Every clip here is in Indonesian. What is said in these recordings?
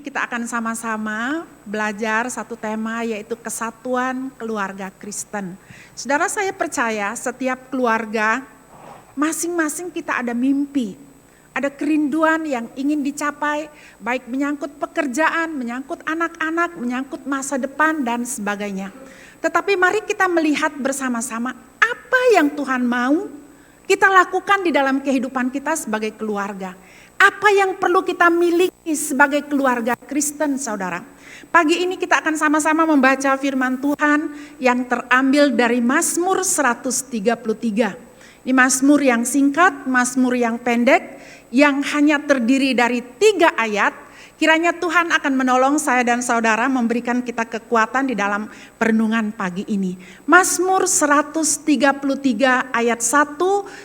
kita akan sama-sama belajar satu tema, yaitu kesatuan keluarga Kristen. Saudara, saya percaya setiap keluarga masing-masing kita ada mimpi, ada kerinduan yang ingin dicapai, baik menyangkut pekerjaan, menyangkut anak-anak, menyangkut masa depan dan sebagainya. Tetapi mari kita melihat bersama-sama apa yang Tuhan mau kita lakukan di dalam kehidupan kita sebagai keluarga. Apa yang perlu kita miliki sebagai keluarga Kristen, saudara? Pagi ini kita akan sama-sama membaca firman Tuhan yang terambil dari Mazmur 133. Ini Mazmur yang singkat, Mazmur yang pendek, yang hanya terdiri dari 3 ayat. Kiranya Tuhan akan menolong saya dan saudara, memberikan kita kekuatan di dalam perenungan pagi ini. Mazmur 133 ayat 1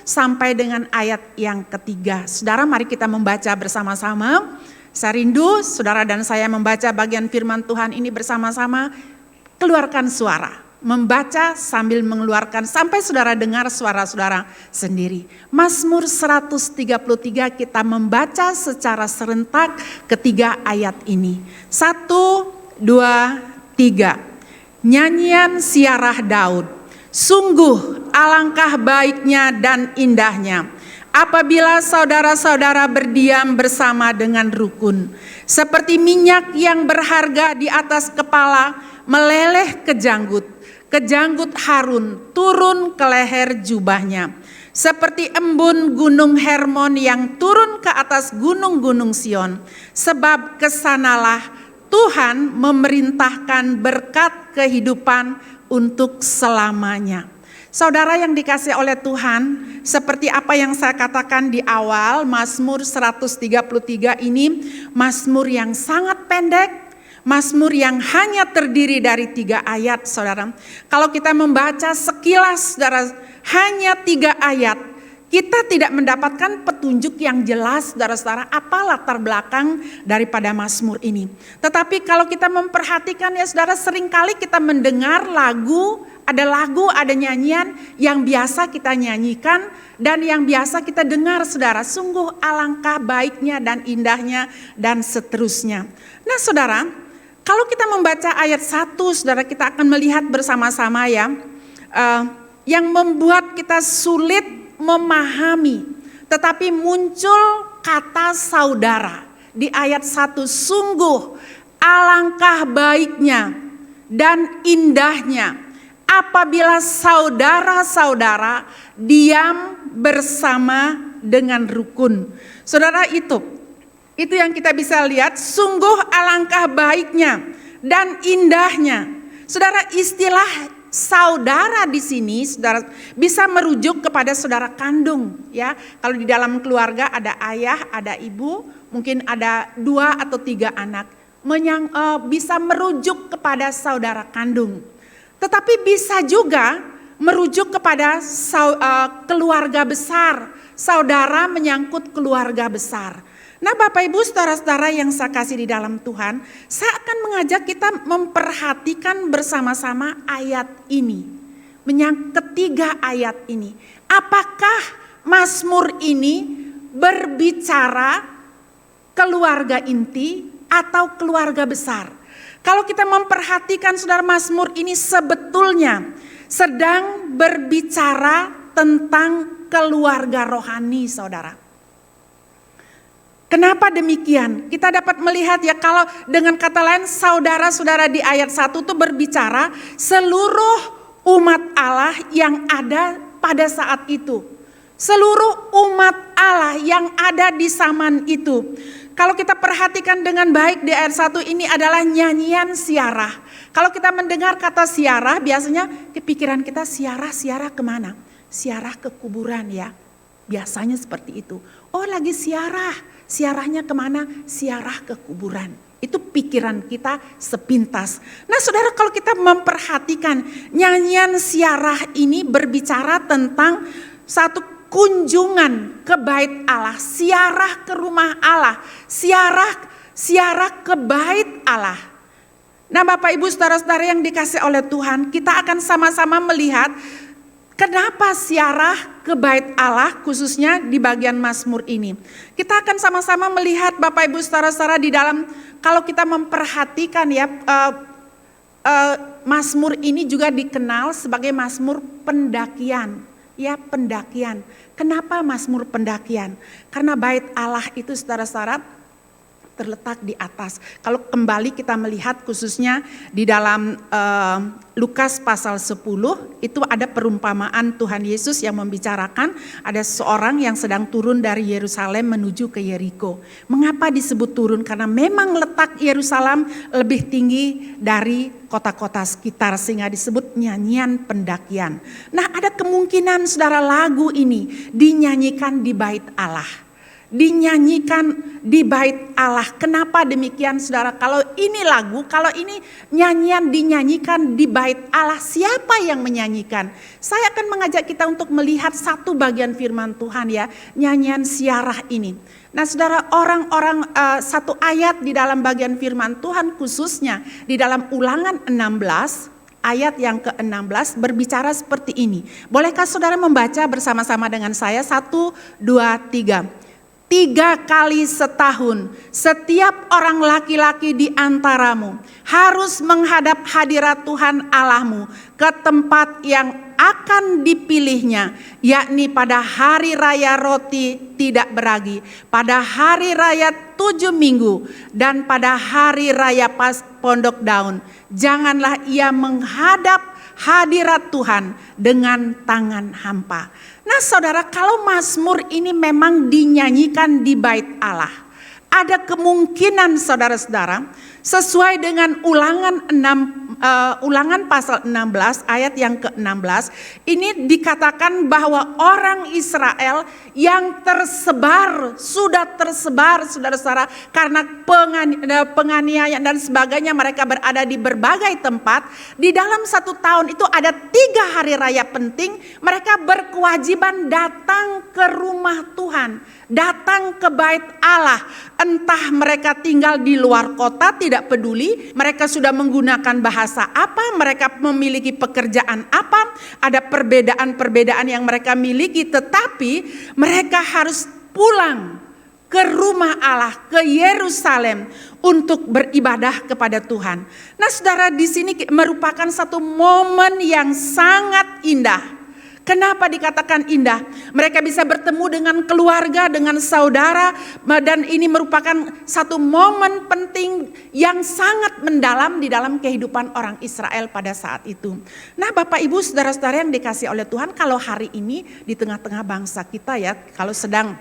sampai dengan ayat yang ketiga. Saudara, mari kita membaca bersama-sama. Saya rindu saudara dan saya membaca bagian firman Tuhan ini bersama-sama. Keluarkan suara. Membaca sambil mengeluarkan sampai saudara dengar suara saudara sendiri. Mazmur 133 kita membaca secara serentak ketiga ayat ini. 1, 2, 3. Nyanyian siarah Daud. Sungguh alangkah baiknya dan indahnya apabila saudara-saudara berdiam bersama dengan rukun. Seperti minyak yang berharga di atas kepala meleleh ke janggut Harun turun ke leher jubahnya. Seperti embun gunung Hermon yang turun ke atas gunung-gunung Sion. Sebab kesanalah Tuhan memerintahkan berkat kehidupan untuk selamanya. Saudara yang dikasihi oleh Tuhan, seperti apa yang saya katakan di awal, Mazmur 133 ini Mazmur yang sangat pendek. Mazmur yang hanya terdiri dari 3 ayat, saudara. Kalau kita membaca sekilas, saudara, hanya 3 ayat, kita tidak mendapatkan petunjuk yang jelas, saudara-saudara, apa latar belakang daripada Mazmur ini. Tetapi kalau kita memperhatikan ya saudara, seringkali kita mendengar lagu, ada nyanyian yang biasa kita nyanyikan dan yang biasa kita dengar, saudara. Sungguh alangkah baiknya dan indahnya dan seterusnya. Nah saudara, kalau kita membaca ayat 1, saudara, kita akan melihat bersama-sama ya, yang membuat kita sulit memahami. Tetapi muncul kata saudara di ayat 1, sungguh alangkah baiknya dan indahnya apabila saudara-saudara diam bersama dengan rukun. Saudara, itu yang kita bisa lihat, sungguh alangkah baiknya dan indahnya. Saudara, istilah saudara di sini saudara bisa merujuk kepada saudara kandung ya. Kalau di dalam keluarga ada ayah, ada ibu, mungkin ada 2 atau 3 anak, bisa merujuk kepada saudara kandung. Tetapi bisa juga merujuk kepada keluarga besar, saudara menyangkut keluarga besar. Nah Bapak Ibu saudara-saudara yang saya kasih di dalam Tuhan, saya akan mengajak kita memperhatikan bersama-sama ayat ini. Ketiga ayat ini. Apakah Mazmur ini berbicara keluarga inti atau keluarga besar? Kalau kita memperhatikan saudara, Mazmur ini sebetulnya sedang berbicara tentang keluarga rohani, saudara. Kenapa demikian? Kita dapat melihat ya, kalau dengan kata lain saudara-saudara di ayat 1 itu berbicara seluruh umat Allah yang ada pada saat itu. Seluruh umat Allah yang ada di zaman itu. Kalau kita perhatikan dengan baik di ayat 1 ini adalah nyanyian siarah. Kalau kita mendengar kata siarah, biasanya kepikiran kita siarah kemana? Siarah ke kuburan ya. Biasanya seperti itu. Oh lagi siarah. Siarahnya kemana? Siarah ke kuburan. Itu pikiran kita sepintas. Nah saudara, kalau kita memperhatikan nyanyian siarah ini berbicara tentang satu kunjungan ke bait Allah. Siarah ke rumah Allah. Siarah ke bait Allah. Nah Bapak Ibu saudara-saudara yang dikasih oleh Tuhan, kita akan sama-sama melihat Kenapa ziarah ke bait Allah khususnya di bagian Mazmur ini? Kita akan sama-sama melihat Bapak Ibu saudara-saudara di dalam, kalau kita memperhatikan ya, Mazmur ini juga dikenal sebagai Mazmur pendakian. Ya, pendakian. Kenapa Mazmur pendakian? Karena bait Allah itu saudara-saudara terletak di atas. Kalau kembali kita melihat khususnya di dalam Lukas pasal 10, itu ada perumpamaan Tuhan Yesus yang membicarakan ada seorang yang sedang turun dari Yerusalem menuju ke Yeriko. Mengapa disebut turun? Karena memang letak Yerusalem lebih tinggi dari kota-kota sekitar sehingga disebut nyanyian pendakian. Nah, ada kemungkinan saudara lagu ini dinyanyikan di bait Allah. Dinyanyikan di bait Allah. Kenapa demikian saudara? Kalau ini lagu, kalau ini nyanyian dinyanyikan di bait Allah, siapa yang menyanyikan? Saya akan mengajak kita untuk melihat satu bagian firman Tuhan ya, nyanyian ziarah ini. Nah saudara, orang-orang satu ayat di dalam bagian firman Tuhan khususnya di dalam Ulangan 16 ayat yang ke-16 berbicara seperti ini. Bolehkah saudara membaca bersama-sama dengan saya? 1, 2, 3. 3 kali setahun setiap orang laki-laki di antaramu harus menghadap hadirat Tuhan Allahmu ke tempat yang akan dipilihnya, yakni pada hari raya roti tidak beragi, pada hari raya 7 minggu, dan pada hari raya pondok daun. Janganlah ia menghadap hadirat Tuhan dengan tangan hampa. Nah saudara, kalau Mazmur ini memang dinyanyikan di bait Allah, ada kemungkinan saudara-saudara sesuai dengan Ulangan pasal 16 ayat yang ke-16, ini dikatakan bahwa orang Israel yang sudah tersebar saudara-saudara karena penganiayaan dan sebagainya, mereka berada di berbagai tempat. Di dalam 1 tahun itu ada 3 hari raya penting, mereka berkewajiban datang ke rumah Tuhan, datang ke bait Allah. Entah mereka tinggal di luar kota, tidak peduli, mereka sudah menggunakan bahasa apa, mereka memiliki pekerjaan apa, ada perbedaan-perbedaan yang mereka miliki, tetapi mereka harus pulang ke rumah Allah, ke Yerusalem untuk beribadah kepada Tuhan. Nah saudara, di sini merupakan satu momen yang sangat indah. Kenapa dikatakan indah? Mereka bisa bertemu dengan keluarga, dengan saudara, dan ini merupakan satu momen penting yang sangat mendalam di dalam kehidupan orang Israel pada saat itu. Nah Bapak Ibu saudara-saudara yang dikasihi oleh Tuhan, kalau hari ini di tengah-tengah bangsa kita ya, kalau sedang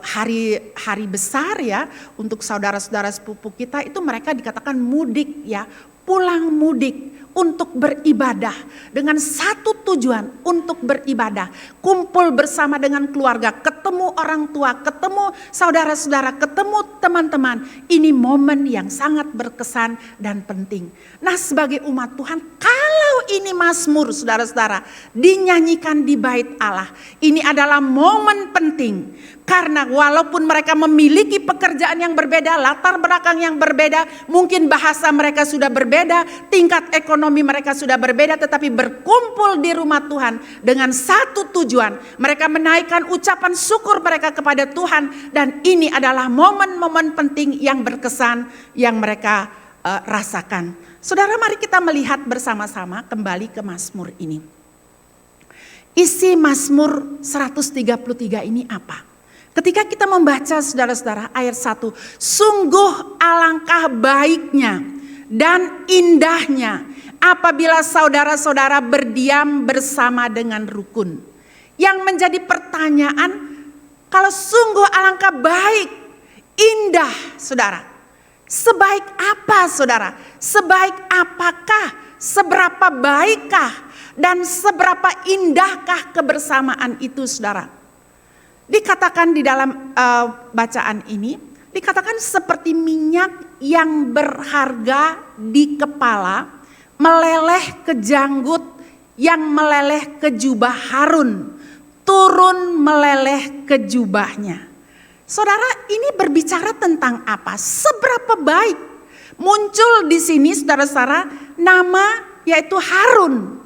hari besar ya untuk saudara-saudara sepupu kita, itu mereka dikatakan mudik ya, pulang mudik untuk beribadah dengan satu tujuan, untuk beribadah, kumpul bersama dengan keluarga, ketemu orang tua, ketemu saudara-saudara, ketemu teman-teman. Ini momen yang sangat berkesan dan penting. Nah sebagai umat Tuhan, kalau ini Mazmur saudara-saudara dinyanyikan di bait Allah, ini adalah momen penting. Karena walaupun mereka memiliki pekerjaan yang berbeda, latar belakang yang berbeda, mungkin bahasa mereka sudah berbeda, tingkat ekonomi mereka sudah berbeda, tetapi berkumpul di rumah Tuhan dengan satu tujuan. Mereka menaikkan ucapan syukur mereka kepada Tuhan, dan ini adalah momen-momen penting yang berkesan yang mereka rasakan. Saudara, mari kita melihat bersama-sama kembali ke Mazmur ini. Isi Mazmur 133 ini apa? Ketika kita membaca saudara-saudara ayat 1, sungguh alangkah baiknya dan indahnya apabila saudara-saudara berdiam bersama dengan rukun. Yang menjadi pertanyaan, kalau sungguh alangkah baik, indah saudara, sebaik apa saudara? Sebaik apakah? Seberapa baikkah? Dan seberapa indahkah kebersamaan itu saudara? Dikatakan di dalam bacaan ini, dikatakan seperti minyak yang berharga di kepala, meleleh ke janggut, yang meleleh ke jubah Harun, turun meleleh ke jubahnya. Saudara, ini berbicara tentang apa? Seberapa baik? Muncul di sini saudara-saudara nama yaitu Harun.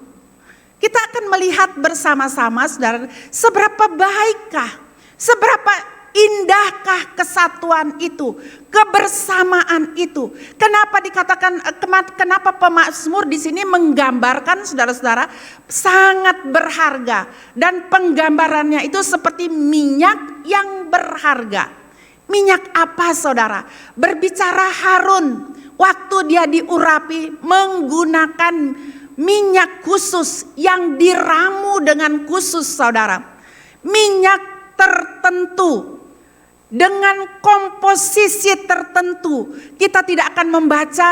Kita akan melihat bersama-sama saudara, seberapa baikkah, seberapa indahkah kesatuan itu, kebersamaan itu. Kenapa dikatakan, kenapa pemazmur di sini menggambarkan saudara-saudara sangat berharga, dan penggambarannya itu seperti minyak yang berharga. Minyak apa saudara? Berbicara Harun waktu dia diurapi menggunakan minyak khusus yang diramu dengan khusus saudara. Minyak tertentu dengan komposisi tertentu. Kita tidak akan membaca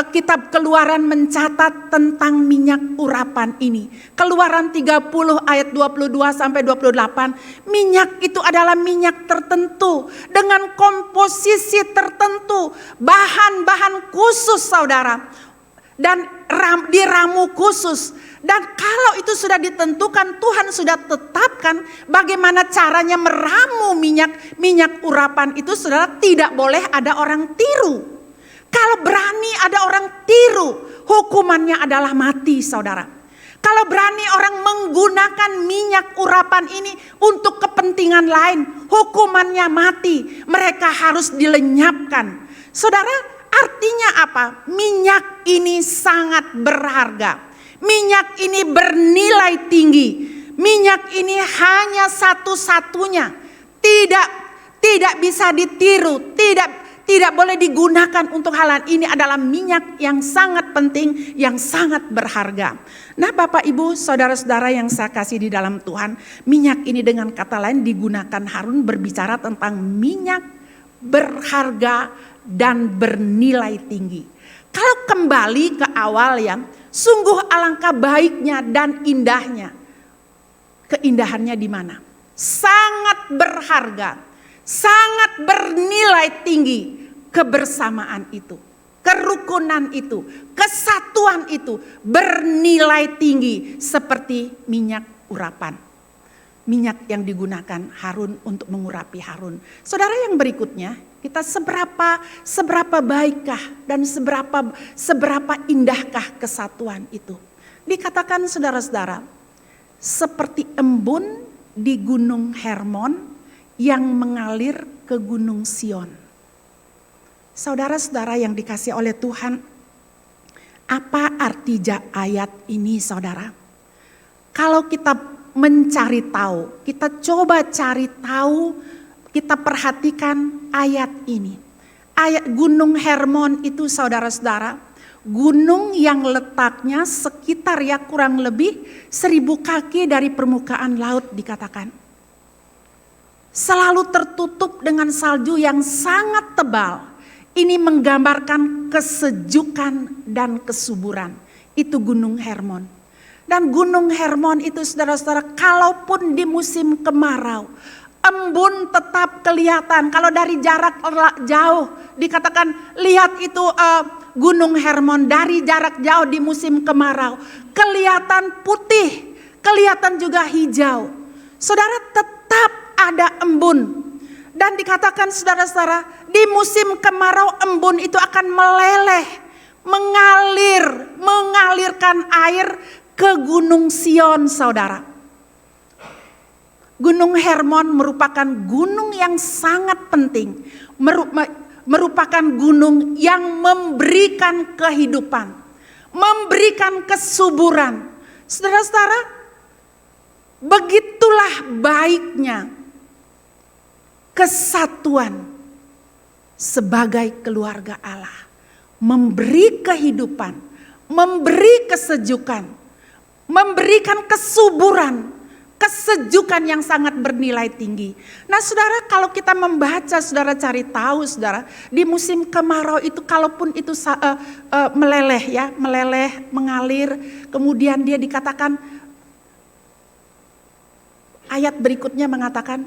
kitab Keluaran mencatat tentang minyak urapan ini. Keluaran 30 ayat 22 sampai 28. Minyak itu adalah minyak tertentu dengan komposisi tertentu, bahan-bahan khusus saudara, dan diramu khusus. Dan kalau itu sudah ditentukan, Tuhan sudah tetapkan bagaimana caranya meramu minyak urapan itu, saudara, tidak boleh ada orang tiru. Kalau berani ada orang tiru, hukumannya adalah mati saudara. Kalau berani orang menggunakan minyak urapan ini untuk kepentingan lain, hukumannya mati. Mereka harus dilenyapkan. Saudara, artinya apa? Minyak ini sangat berharga. Minyak ini bernilai tinggi. Minyak ini hanya satu-satunya. Tidak bisa ditiru, tidak boleh digunakan untuk hal lain. Ini adalah minyak yang sangat penting, yang sangat berharga. Nah, Bapak Ibu, saudara-saudara yang saya kasih di dalam Tuhan, minyak ini dengan kata lain digunakan Harun berbicara tentang minyak berharga dan bernilai tinggi. Kalau kembali ke awal ya, sungguh alangkah baiknya dan indahnya. Keindahannya di mana? Sangat berharga, sangat bernilai tinggi kebersamaan itu, kerukunan itu, kesatuan itu bernilai tinggi seperti minyak urapan. Minyak yang digunakan Harun untuk mengurapi Harun. Saudara, yang berikutnya, kita seberapa baikkah dan seberapa indahkah kesatuan itu. Dikatakan saudara-saudara, seperti embun di Gunung Hermon yang mengalir ke Gunung Sion. Saudara-saudara yang dikasih oleh Tuhan, apa arti ayat ini saudara? Kalau kita mencari tahu, kita coba cari tahu, kita perhatikan ayat ini. Ayat Gunung Hermon itu saudara-saudara, gunung yang letaknya sekitar ya kurang lebih 1000 kaki dari permukaan laut dikatakan. Selalu tertutup dengan salju yang sangat tebal. Ini menggambarkan kesejukan dan kesuburan. Itu Gunung Hermon. Dan Gunung Hermon itu saudara-saudara, kalaupun di musim kemarau, embun tetap kelihatan. Kalau dari jarak jauh dikatakan, lihat itu Gunung Hermon dari jarak jauh di musim kemarau. Kelihatan putih, kelihatan juga hijau. Saudara, tetap ada embun. Dan dikatakan saudara-saudara, di musim kemarau embun itu akan meleleh, mengalirkan air ke Gunung Sion saudara. Gunung Hermon merupakan gunung yang sangat penting. Merupakan gunung yang memberikan kehidupan. Memberikan kesuburan. Saudara-saudara, begitulah baiknya kesatuan sebagai keluarga Allah. Memberi kehidupan, memberi kesejukan, memberikan kesuburan, kesejukan yang sangat bernilai tinggi. Nah saudara, kalau kita membaca, saudara cari tahu saudara, di musim kemarau itu kalaupun itu meleleh, mengalir, kemudian dia dikatakan, ayat berikutnya mengatakan,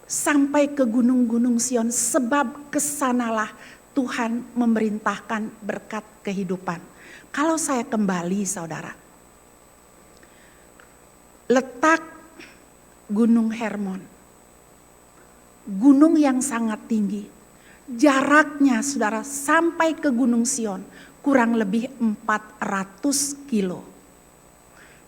sampai ke gunung-gunung Sion, sebab kesanalah Tuhan memerintahkan berkat kehidupan. Kalau saya kembali saudara, letak Gunung Hermon, gunung yang sangat tinggi, jaraknya saudara sampai ke Gunung Sion kurang lebih 400 kilo.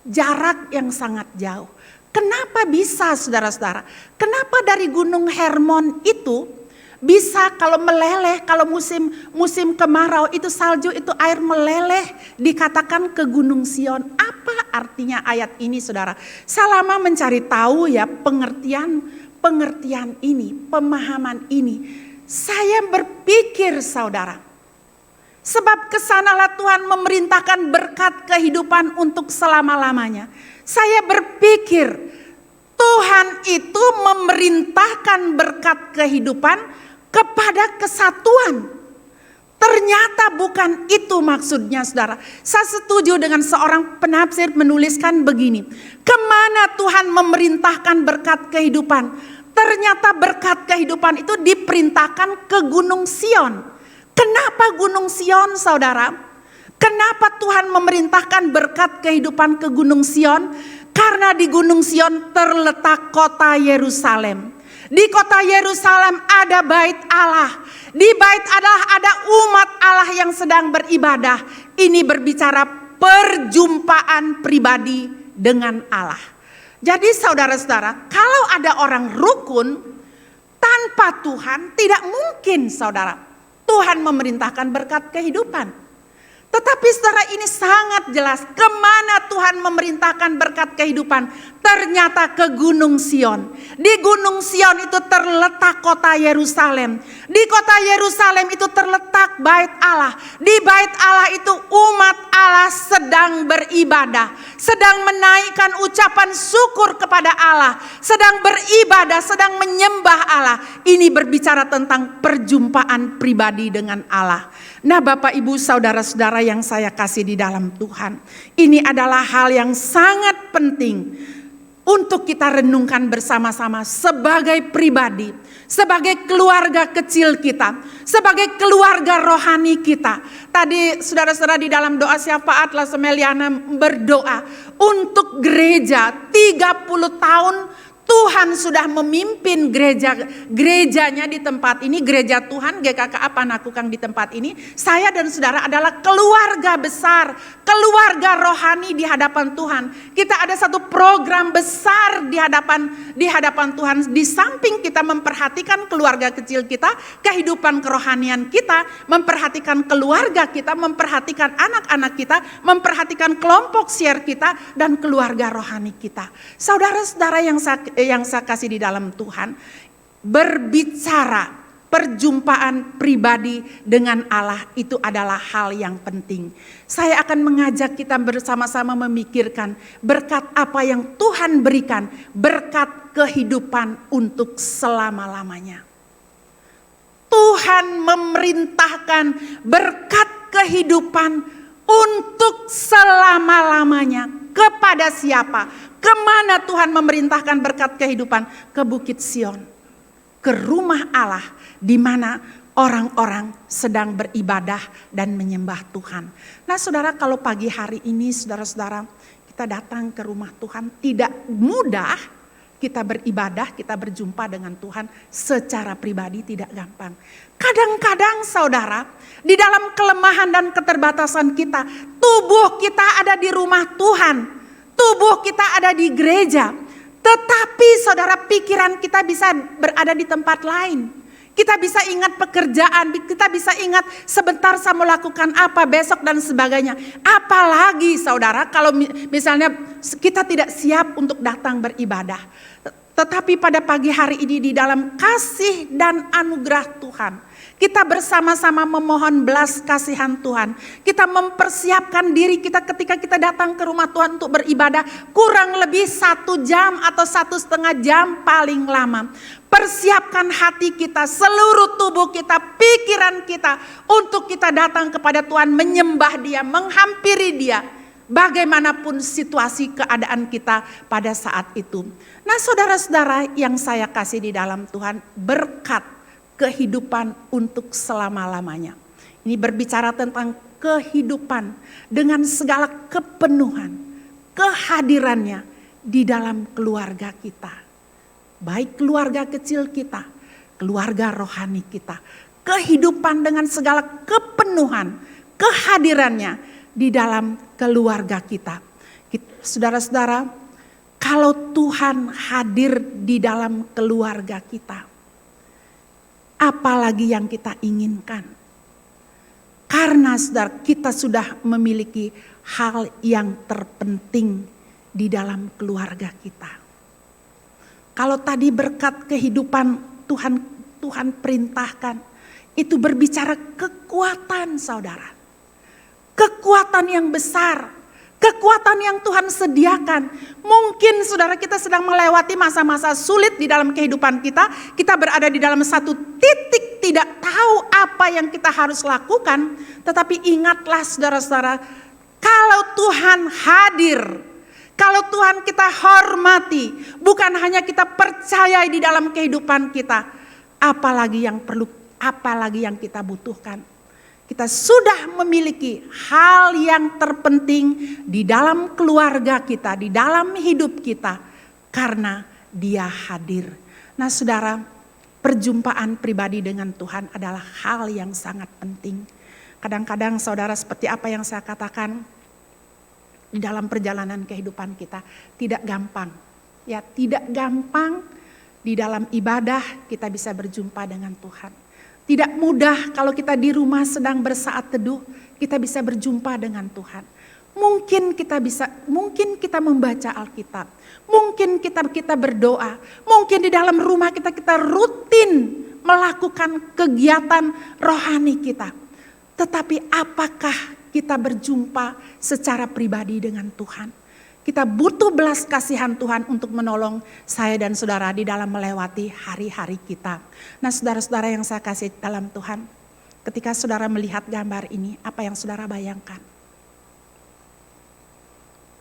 jarak yang sangat jauh. Kenapa bisa saudara-saudara? Kenapa dari Gunung Hermon itu bisa kalau meleleh, kalau musim kemarau itu salju itu air meleleh dikatakan ke Gunung Sion. Apa artinya ayat ini saudara? Saya lama mencari tahu ya pengertian ini, pemahaman ini. Saya berpikir saudara, sebab kesanalah Tuhan memerintahkan berkat kehidupan untuk selama-lamanya. Saya berpikir Tuhan itu memerintahkan berkat kehidupan kepada kesatuan. Ternyata bukan itu maksudnya saudara. Saya setuju dengan seorang penafsir menuliskan begini. Kemana Tuhan memerintahkan berkat kehidupan? Ternyata berkat kehidupan itu diperintahkan ke Gunung Sion. Kenapa Gunung Sion saudara? Kenapa Tuhan memerintahkan berkat kehidupan ke Gunung Sion? Karena di Gunung Sion terletak kota Yerusalem. Di kota Yerusalem ada bait Allah. Di bait Allah ada umat Allah yang sedang beribadah. Ini berbicara perjumpaan pribadi dengan Allah. Jadi saudara-saudara, kalau ada orang rukun tanpa Tuhan, tidak mungkin saudara Tuhan memerintahkan berkat kehidupan. Tetapi saudara ini sangat jelas kemana Tuhan memerintahkan berkat kehidupan. Ternyata ke Gunung Sion. Di Gunung Sion itu terletak kota Yerusalem. Di kota Yerusalem itu terletak bait Allah. Di bait Allah itu umat Allah sedang beribadah. Sedang menaikkan ucapan syukur kepada Allah. Sedang beribadah, sedang menyembah Allah. Ini berbicara tentang perjumpaan pribadi dengan Allah. Nah Bapak Ibu saudara-saudara yang saya kasih di dalam Tuhan. Ini adalah hal yang sangat penting untuk kita renungkan bersama-sama sebagai pribadi, sebagai keluarga kecil kita, sebagai keluarga rohani kita. Tadi saudara-saudara di dalam doa syafaat Lasemeliana berdoa untuk gereja 30 tahun Tuhan sudah memimpin gerejanya di tempat ini, gereja Tuhan GKKA Panakukang di tempat ini. Saya dan saudara adalah keluarga besar, keluarga rohani di hadapan Tuhan. Kita ada satu program besar di hadapan Tuhan. Di samping kita memperhatikan keluarga kecil kita, kehidupan kerohanian kita, memperhatikan keluarga kita, memperhatikan anak-anak kita, memperhatikan kelompok share kita dan keluarga rohani kita. Saudara-saudara yang saya kasih di dalam Tuhan, berbicara perjumpaan pribadi dengan Allah itu adalah hal yang penting. Saya akan mengajak kita bersama-sama memikirkan berkat apa yang Tuhan berikan, berkat kehidupan untuk selama-lamanya. Tuhan memerintahkan berkat kehidupan untuk selama-lamanya. Kepada siapa? Kemana Tuhan memerintahkan berkat kehidupan? Ke Bukit Sion, ke rumah Allah di mana orang-orang sedang beribadah dan menyembah Tuhan. Nah saudara, kalau pagi hari ini saudara-saudara kita datang ke rumah Tuhan, tidak mudah kita beribadah, kita berjumpa dengan Tuhan secara pribadi, tidak gampang. Kadang-kadang saudara, di dalam kelemahan dan keterbatasan kita, tubuh kita ada di rumah Tuhan. Tubuh kita ada di gereja, tetapi saudara pikiran kita bisa berada di tempat lain. Kita bisa ingat pekerjaan, kita bisa ingat sebentar saya mau lakukan apa besok dan sebagainya. Apalagi saudara kalau misalnya kita tidak siap untuk datang beribadah. Tetapi pada pagi hari ini di dalam kasih dan anugerah Tuhan, kita bersama-sama memohon belas kasihan Tuhan. Kita mempersiapkan diri kita ketika kita datang ke rumah Tuhan untuk beribadah. Kurang lebih 1 jam atau 1,5 jam paling lama. Persiapkan hati kita, seluruh tubuh kita, pikiran kita. Untuk kita datang kepada Tuhan, menyembah Dia, menghampiri Dia. Bagaimanapun situasi keadaan kita pada saat itu. Nah saudara-saudara yang saya kasih di dalam Tuhan, berkat kehidupan untuk selama-lamanya. Ini berbicara tentang kehidupan dengan segala kepenuhan, kehadirannya di dalam keluarga kita. Baik keluarga kecil kita, keluarga rohani kita. Kehidupan dengan segala kepenuhan, kehadirannya di dalam keluarga kita. Saudara-saudara, kalau Tuhan hadir di dalam keluarga kita, apalagi yang kita inginkan? Karena saudara, kita sudah memiliki hal yang terpenting di dalam keluarga kita. Kalau tadi berkat kehidupan Tuhan perintahkan, itu berbicara kekuatan saudara. Kekuatan yang besar, kekuatan yang Tuhan sediakan. Mungkin saudara kita sedang melewati masa-masa sulit di dalam kehidupan kita. Kita berada di dalam satu titik tidak tahu apa yang kita harus lakukan. Tetapi ingatlah saudara-saudara, kalau Tuhan hadir, kalau Tuhan kita hormati, bukan hanya kita percayai di dalam kehidupan kita, apalagi yang perlu, apalagi yang kita butuhkan. Kita sudah memiliki hal yang terpenting di dalam keluarga kita, di dalam hidup kita, karena Dia hadir. Nah saudara, perjumpaan pribadi dengan Tuhan adalah hal yang sangat penting. Kadang-kadang saudara, seperti apa yang saya katakan, di dalam perjalanan kehidupan kita tidak gampang. Ya, tidak gampang di dalam ibadah kita bisa berjumpa dengan Tuhan. Tidak mudah kalau kita di rumah sedang bersaat teduh, kita bisa berjumpa dengan Tuhan. Mungkin kita membaca Alkitab, mungkin kita berdoa, mungkin di dalam rumah kita rutin melakukan kegiatan rohani kita. Tetapi apakah kita berjumpa secara pribadi dengan Tuhan? Kita butuh belas kasihan Tuhan untuk menolong saya dan saudara di dalam melewati hari-hari kita. Nah saudara-saudara yang saya kasih dalam Tuhan, ketika saudara melihat gambar ini, apa yang saudara bayangkan?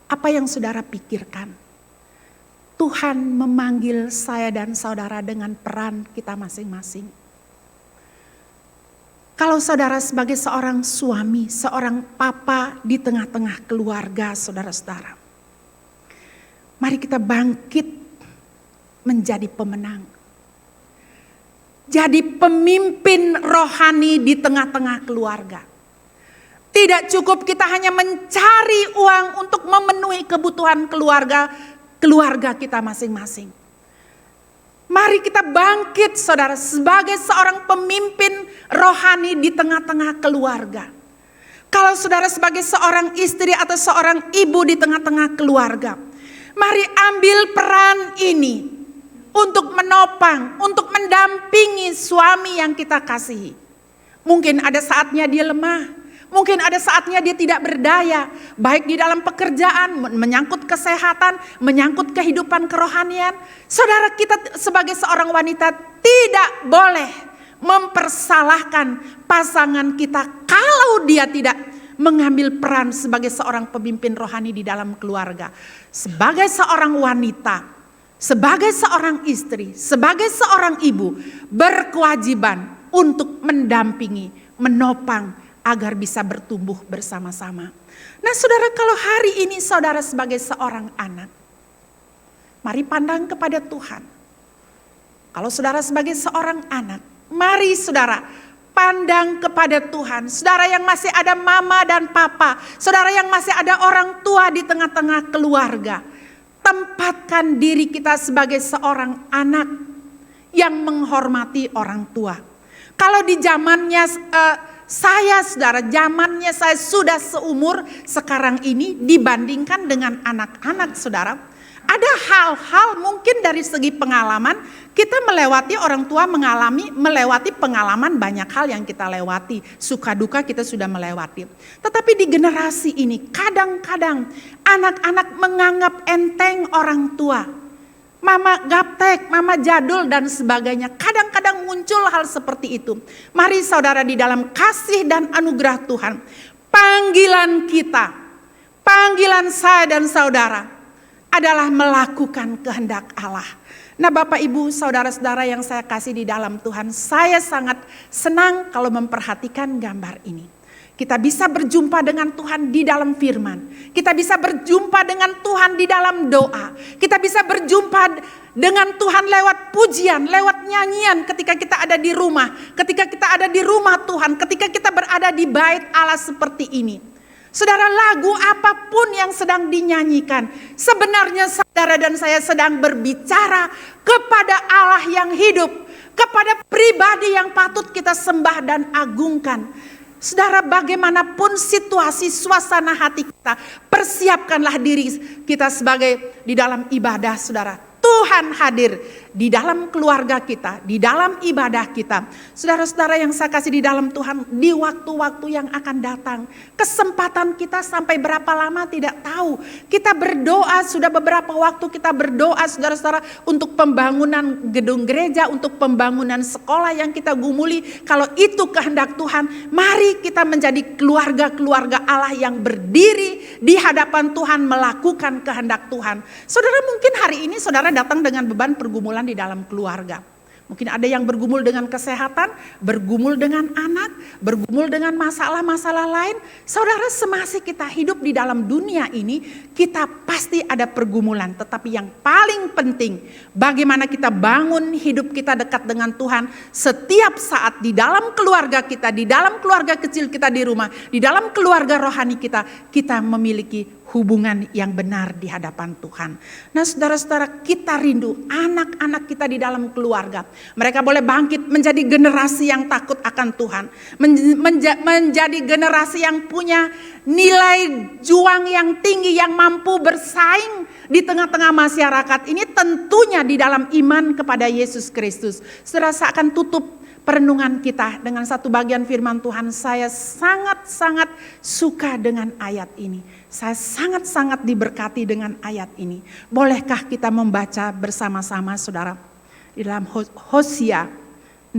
Apa yang saudara pikirkan? Tuhan memanggil saya dan saudara dengan peran kita masing-masing. Kalau saudara sebagai seorang suami, seorang papa di tengah-tengah keluarga saudara-saudara, mari kita bangkit menjadi pemenang. Jadi pemimpin rohani di tengah-tengah keluarga. Tidak cukup kita hanya mencari uang untuk memenuhi kebutuhan keluarga kita masing-masing. Mari kita bangkit saudara sebagai seorang pemimpin rohani di tengah-tengah keluarga. Kalau saudara sebagai seorang istri atau seorang ibu di tengah-tengah keluarga, mari ambil peran ini untuk menopang, untuk mendampingi suami yang kita kasihi. Mungkin ada saatnya dia lemah, mungkin ada saatnya dia tidak berdaya, baik di dalam pekerjaan, menyangkut kesehatan, menyangkut kehidupan kerohanian. Saudara, kita sebagai seorang wanita tidak boleh mempersalahkan pasangan kita kalau dia tidak mengambil peran sebagai seorang pemimpin rohani di dalam keluarga. Sebagai seorang wanita, sebagai seorang istri, sebagai seorang ibu, berkewajiban untuk mendampingi, menopang agar bisa bertumbuh bersama-sama. Nah saudara, kalau hari ini saudara sebagai seorang anak, mari pandang kepada Tuhan. Kalau saudara sebagai seorang anak, mari saudara pandang kepada Tuhan. Saudara yang masih ada mama dan papa, saudara yang masih ada orang tua di tengah-tengah keluarga, tempatkan diri kita sebagai seorang anak yang menghormati orang tua. Kalau di zamannya zamannya saya sudah seumur sekarang ini dibandingkan dengan anak-anak saudara, ada hal-hal mungkin dari segi pengalaman kita melewati, orang tua melewati pengalaman banyak hal yang kita lewati. Suka duka kita sudah melewati. Tetapi di generasi ini kadang-kadang anak-anak menganggap enteng orang tua. Mama gaptek, mama jadul dan sebagainya. Kadang-kadang muncul hal seperti itu. Mari saudara di dalam kasih dan anugerah Tuhan. Panggilan kita, panggilan saya dan saudara adalah melakukan kehendak Allah. Nah Bapak Ibu saudara-saudara yang saya kasih di dalam Tuhan, saya sangat senang kalau memperhatikan gambar ini. Kita bisa berjumpa dengan Tuhan di dalam firman. Kita bisa berjumpa dengan Tuhan di dalam doa. Kita bisa berjumpa dengan Tuhan lewat pujian, lewat nyanyian ketika kita ada di rumah. Ketika kita ada di rumah Tuhan, ketika kita berada di bait Allah seperti ini. Saudara, lagu apapun yang sedang dinyanyikan, sebenarnya saudara dan saya sedang berbicara kepada Allah yang hidup, kepada pribadi yang patut kita sembah dan agungkan. Saudara, bagaimanapun situasi suasana hati kita, persiapkanlah diri kita sebagai di dalam ibadah, saudara. Tuhan hadir di dalam keluarga kita, di dalam ibadah kita. Saudara-saudara yang saya kasih di dalam Tuhan, di waktu-waktu yang akan datang, kesempatan kita sampai berapa lama tidak tahu. Kita berdoa, sudah beberapa waktu kita berdoa, saudara-saudara, untuk pembangunan gedung gereja, untuk pembangunan sekolah yang kita gumuli. Kalau itu kehendak Tuhan, mari kita menjadi keluarga-keluarga Allah yang berdiri di hadapan Tuhan, melakukan kehendak Tuhan. Saudara, mungkin hari ini saudara datang dengan beban pergumulan di dalam keluarga. Mungkin ada yang bergumul dengan kesehatan, bergumul dengan anak, bergumul dengan masalah-masalah lain. Saudara, semasa kita hidup di dalam dunia ini, kita pasti ada pergumulan. Tetapi yang paling penting, bagaimana kita bangun hidup kita dekat dengan Tuhan setiap saat di dalam keluarga kita, di dalam keluarga kecil kita di rumah, di dalam keluarga rohani kita, kita memiliki hubungan yang benar di hadapan Tuhan. Nah, saudara-saudara, kita rindu anak-anak kita di dalam keluarga. Mereka boleh bangkit menjadi generasi yang takut akan Tuhan. Menjadi generasi yang punya nilai juang yang tinggi, yang mampu bersaing di tengah-tengah masyarakat ini, tentunya di dalam iman kepada Yesus Kristus. Saudara, saya akan tutup perenungan kita dengan satu bagian firman Tuhan. Saya sangat-sangat suka dengan ayat ini. Saya sangat-sangat diberkati dengan ayat ini. Bolehkah kita membaca bersama-sama, saudara? Di dalam Hosea 6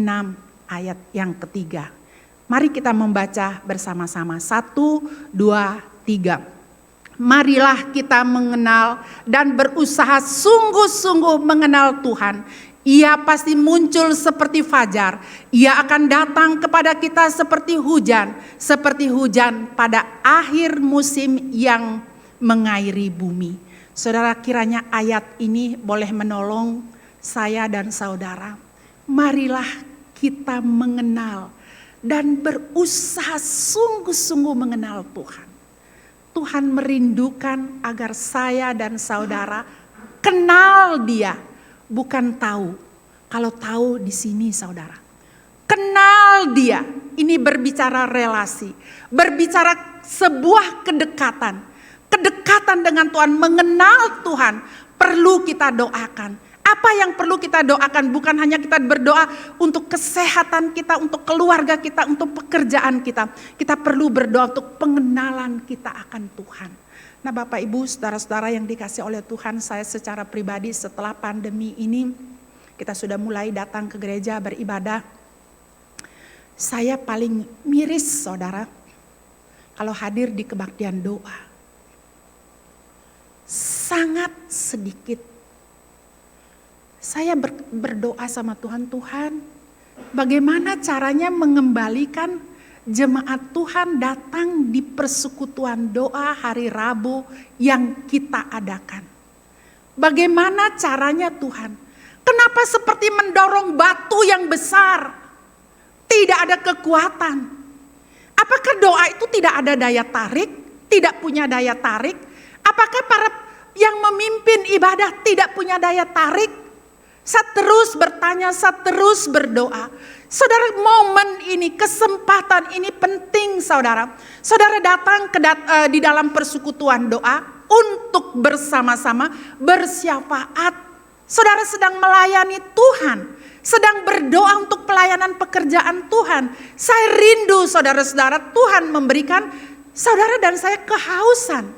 ayat yang ketiga. Mari kita membaca bersama-sama. 1, 2, 3. Marilah kita mengenal dan berusaha sungguh-sungguh mengenal Tuhan. Ia pasti muncul seperti fajar. Ia akan datang kepada kita seperti hujan pada akhir musim yang mengairi bumi. Saudara, kiranya ayat ini boleh menolong saya dan saudara. Marilah kita mengenal dan berusaha sungguh-sungguh mengenal Tuhan. Tuhan merindukan agar saya dan saudara kenal Dia. Bukan tahu. Kalau tahu di sini, saudara. Kenal Dia. Ini berbicara relasi. Berbicara sebuah kedekatan. Kedekatan dengan Tuhan. Mengenal Tuhan. Perlu kita doakan. Apa yang perlu kita doakan? Bukan hanya kita berdoa untuk kesehatan kita, untuk keluarga kita, untuk pekerjaan kita. Kita perlu berdoa untuk pengenalan kita akan Tuhan. Nah, Bapak Ibu, saudara-saudara yang dikasih oleh Tuhan, saya secara pribadi setelah pandemi ini, kita sudah mulai datang ke gereja beribadah. Saya paling miris, saudara, kalau hadir di kebaktian doa. Sangat sedikit. Saya berdoa sama Tuhan, Tuhan, bagaimana caranya mengembalikan jemaat Tuhan datang di persekutuan doa hari Rabu yang kita adakan. Bagaimana caranya Tuhan? Kenapa seperti mendorong batu yang besar? Tidak ada kekuatan. Apakah doa itu tidak ada daya tarik? Tidak punya daya tarik? Apakah para yang memimpin ibadah tidak punya daya tarik? Saya terus bertanya, saya terus berdoa. Saudara, momen ini, kesempatan ini penting, saudara. Saudara datang di dalam persekutuan doa untuk bersama-sama bersyafaat. Saudara sedang melayani Tuhan, sedang berdoa untuk pelayanan pekerjaan Tuhan. Saya rindu, saudara-saudara, Tuhan memberikan saudara dan saya kehausan.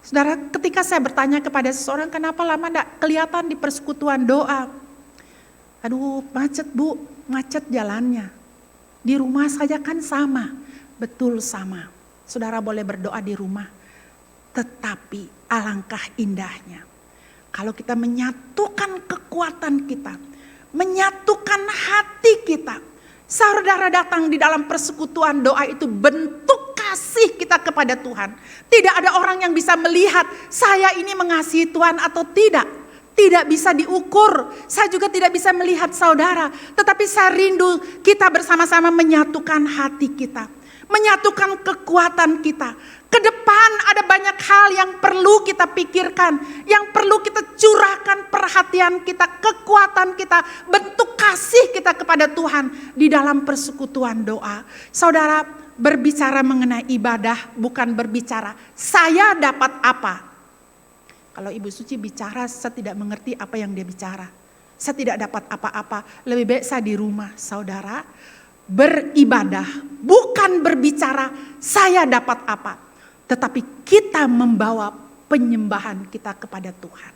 Saudara, ketika saya bertanya kepada seseorang, kenapa lama tidak kelihatan di persekutuan doa? Aduh, macet Bu, macet jalannya. Di rumah saja kan sama, betul sama. Saudara boleh berdoa di rumah, tetapi alangkah indahnya kalau kita menyatukan kekuatan kita, menyatukan hati kita. Saudara datang di dalam persekutuan doa itu bentuk kasih kita kepada Tuhan. Tidak ada orang yang bisa melihat saya ini mengasihi Tuhan atau tidak. Tidak bisa diukur. Saya juga tidak bisa melihat saudara. Tetapi saya rindu kita bersama-sama menyatukan hati kita. menyatukan kekuatan kita. Ke depan ada banyak hal yang perlu kita pikirkan, yang perlu kita curahkan perhatian kita, kekuatan kita, bentuk kasih kita kepada Tuhan di dalam persekutuan doa. Saudara, berbicara mengenai ibadah bukan berbicara saya dapat apa. Kalau Ibu Suci bicara, saya tidak mengerti apa yang dia bicara. Saya tidak dapat apa-apa, lebih baik saya di rumah. Saudara, beribadah bukan berbicara saya dapat apa, tetapi kita membawa penyembahan kita kepada Tuhan.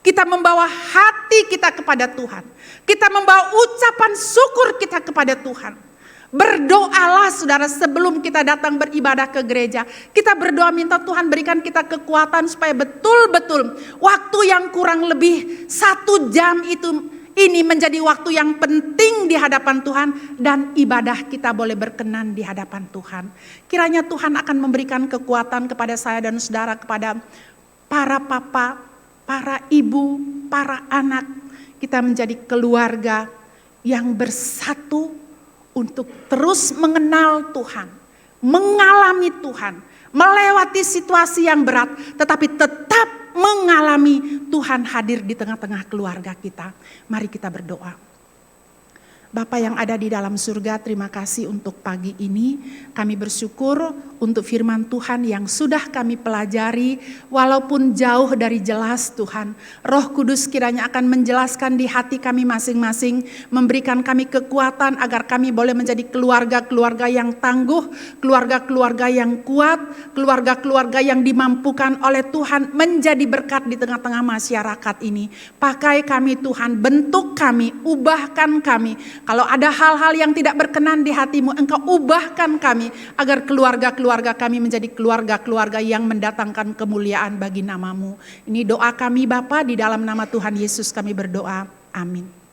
Kita membawa hati kita kepada Tuhan. Kita membawa ucapan syukur kita kepada Tuhan. Berdoalah saudara sebelum kita datang beribadah ke gereja. Kita berdoa minta Tuhan berikan kita kekuatan supaya betul-betul waktu yang kurang lebih 1 jam ini menjadi waktu yang penting di hadapan Tuhan. Dan ibadah kita boleh berkenan di hadapan Tuhan. Kiranya Tuhan akan memberikan kekuatan kepada saya dan saudara, kepada para papa, para ibu, para anak. Kita menjadi keluarga yang bersatu untuk terus mengenal Tuhan, mengalami Tuhan, melewati situasi yang berat, tetapi tetap mengalami Tuhan hadir di tengah-tengah keluarga kita. Mari kita berdoa. Bapa yang ada di dalam surga, terima kasih untuk pagi ini. Kami bersyukur untuk firman Tuhan yang sudah kami pelajari, walaupun jauh dari jelas Tuhan. Roh Kudus kiranya akan menjelaskan di hati kami masing-masing, memberikan kami kekuatan agar kami boleh menjadi keluarga-keluarga yang tangguh, keluarga-keluarga yang kuat, keluarga-keluarga yang dimampukan oleh Tuhan menjadi berkat di tengah-tengah masyarakat ini. Pakai kami Tuhan, bentuk kami, ubahkan kami. Kalau ada hal-hal yang tidak berkenan di hatimu, Engkau ubahkan kami agar keluarga-keluarga kami menjadi keluarga-keluarga yang mendatangkan kemuliaan bagi nama-Mu. Ini doa kami Bapa, di dalam nama Tuhan Yesus kami berdoa. Amin.